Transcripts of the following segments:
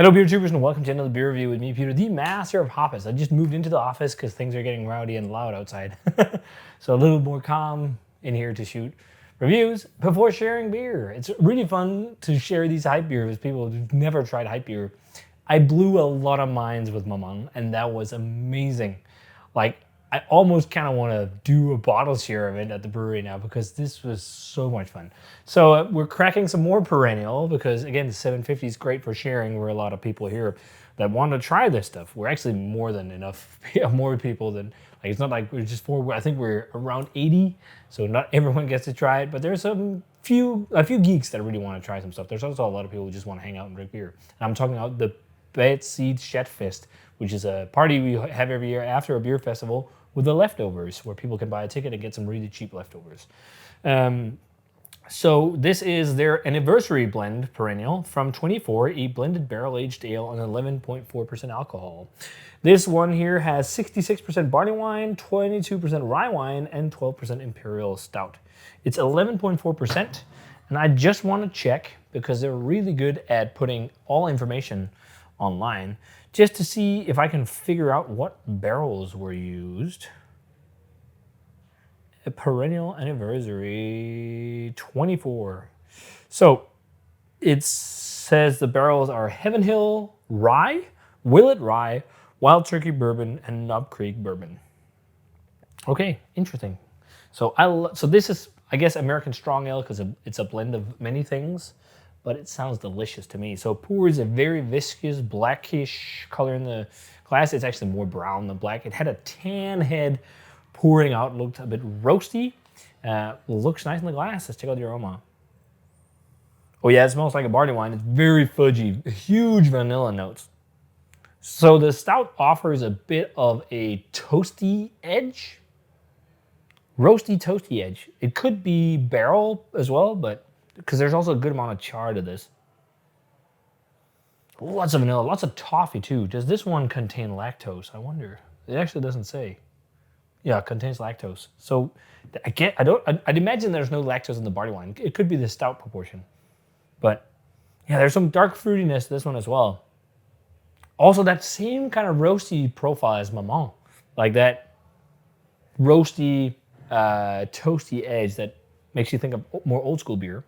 Hello, beer tubers, and welcome to another beer review with me, Peter, the master of hoppers. I just moved into the office because things are getting rowdy and loud outside. So a little more calm in here to shoot reviews before sharing beer. It's really fun to share these hype beers with people who've never tried hype beer. I blew a lot of minds with Mamang, and that was amazing. Like, I almost kind of want to do a bottle share of it at the brewery now because this was so much fun. So we're cracking some more Perennial because, again, the 750 is great for sharing. We're a lot of people here that want to try this stuff. We're actually more than enough, more people than, like, it's not like we're just four. I think we're around 80, so not everyone gets to try it, but there's a few geeks that really want to try some stuff. There's also a lot of people who just want to hang out and drink beer. And I'm talking about the Bad Seed Fest, which is a party we have every year after a beer festival with the leftovers, where people can buy a ticket and get some really cheap leftovers. So this is their anniversary blend, Perennial, from 24, a blended barrel-aged ale and 11.4% alcohol. This one here has 66% barley wine, 22% rye wine, and 12% imperial stout. It's 11.4%, and I just want to check, because they're really good at putting all information online, just to see if I can figure out what barrels were used. A Perennial Anniversary 24. So it says the barrels are Heaven Hill Rye, Willet Rye, Wild Turkey Bourbon, and Knob Creek Bourbon. Okay, interesting. So this is, I guess, American Strong Ale because it's a blend of many things, but it sounds delicious to me. So pour is a very viscous, blackish color in the glass. It's actually more brown than black. It had a tan head pouring out, looked a bit roasty. Looks nice in the glass. Let's check out the aroma. Oh yeah, it smells like a barley wine. It's very fudgy, huge vanilla notes. So the stout offers a bit of a toasty edge. Roasty, toasty edge. It could be barrel as well, but because there's also a good amount of char to this. Lots of vanilla, lots of toffee too. Does this one contain lactose? I wonder. It actually doesn't say. Yeah, it contains lactose. So I'd imagine there's no lactose in the barley wine. It could be the stout proportion. But yeah, there's some dark fruitiness to this one as well. Also, that same kind of roasty profile as Mamang. Like that roasty, toasty edge that makes you think of more old school beer.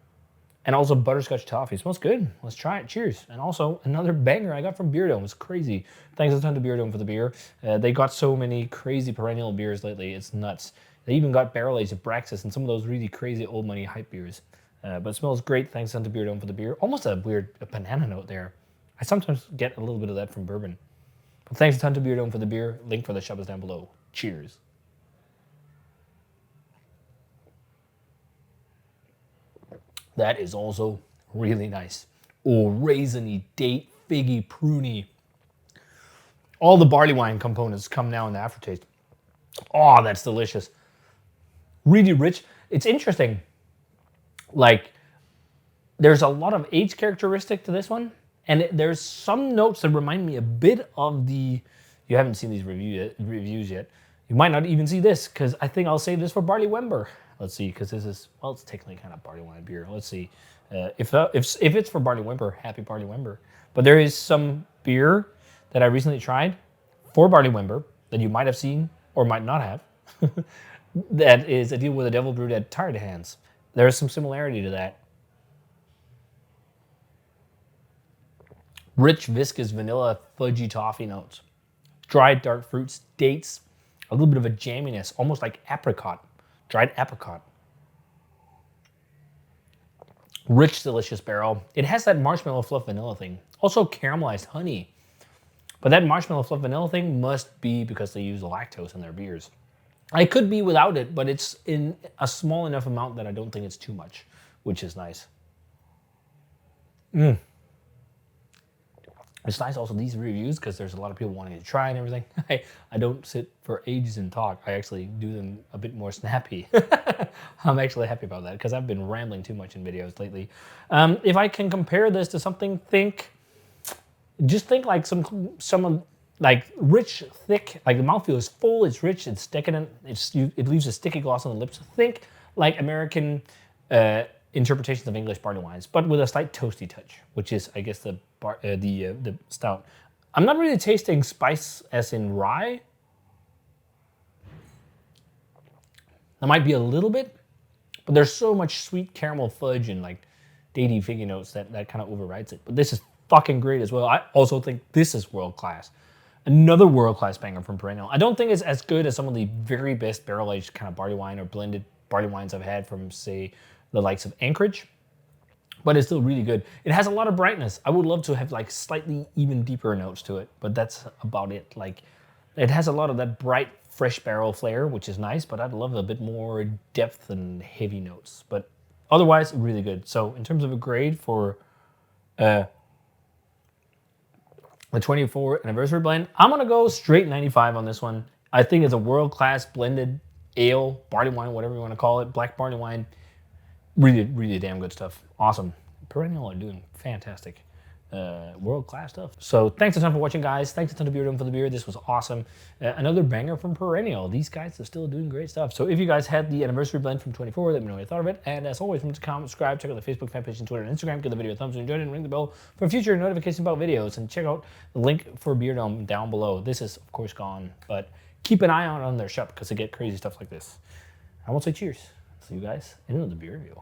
And also butterscotch toffee. It smells good. Let's try it. Cheers. And also another banger I got from Beer Dome. It's crazy. Thanks a ton to Beer Dome for the beer. They got so many crazy Perennial beers lately. It's nuts. They even got barrel aged Abraxas and some of those really crazy old money hype beers. But it smells great. Thanks a ton to Beer Dome for the beer. Almost a weird banana note there. I sometimes get a little bit of that from bourbon. But thanks a ton to Beer Dome for the beer. Link for the shop is down below. Cheers. That is also really nice. Oh, raisiny, date, figgy, pruny. All the barley wine components come now in the aftertaste. Oh, that's delicious. Really rich. It's interesting. Like, there's a lot of age characteristic to this one. And there's some notes that remind me a bit of the... You haven't seen these reviews yet. You might not even see this, because I think I'll save this for Barley Wember. Let's see, because this is, well, it's technically kind of barley wine beer. Let's see. If it's for Barley Wember, happy Barley Wember. But there is some beer that I recently tried for Barley Wember that you might have seen or might not have. That is a deal with the devil brewed at Tired Hands. There is some similarity to that. Rich, viscous, vanilla, fudgy toffee notes. Dried dark fruits, dates, a little bit of a jamminess, almost like apricot. Dried apricot. Rich, delicious barrel. It has that marshmallow fluff vanilla thing. Also caramelized honey. But that marshmallow fluff vanilla thing must be because they use lactose in their beers. I could be without it, but it's in a small enough amount that I don't think it's too much, which is nice. It's nice also these reviews because there's a lot of people wanting to try and everything. I don't sit for ages and talk. I actually do them a bit more snappy. I'm actually happy about that because I've been rambling too much in videos lately. If I can compare this to something, just think like some like rich, thick, like the mouthfeel is full, it's rich, it's decadent, it leaves a sticky gloss on the lips. Think like American interpretations of English barley wines, but with a slight toasty touch, which is, I guess, the stout. I'm not really tasting spice as in rye. There might be a little bit, but there's so much sweet caramel fudge and like datey figgy notes that kind of overrides it. But this is fucking great as well. I also think this is world class. Another world class banger from Perennial. I don't think it's as good as some of the very best barrel aged kind of barley wine or blended barley wines I've had from, say, the likes of Anchorage, but it's still really good. It has a lot of brightness. I would love to have like slightly even deeper notes to it, but that's about it. Like, it has a lot of that bright, fresh barrel flair, which is nice, but I'd love a bit more depth and heavy notes. But otherwise, really good. So in terms of a grade for the 24 anniversary blend, I'm gonna go straight 95 on this one. I think it's a world-class blended ale, barley wine, whatever you want to call it, black barley wine. Really, really damn good stuff. Awesome. Perennial are doing fantastic. World-class stuff. So thanks a ton for watching, guys. Thanks a ton to Brewed for the beer. This was awesome. Another banger from Perennial. These guys are still doing great stuff. So if you guys had the anniversary blend from 24, let me know what you thought of it. And as always, remember to comment, subscribe, check out the Facebook fan page and Twitter and Instagram. Give the video a thumbs up if you enjoyed it, and ring the bell for future notifications about videos. And check out the link for Beer Dome down below. This is, of course, gone, but keep an eye out on their shop because they get crazy stuff like this. I won't say cheers. See you guys in another beer review.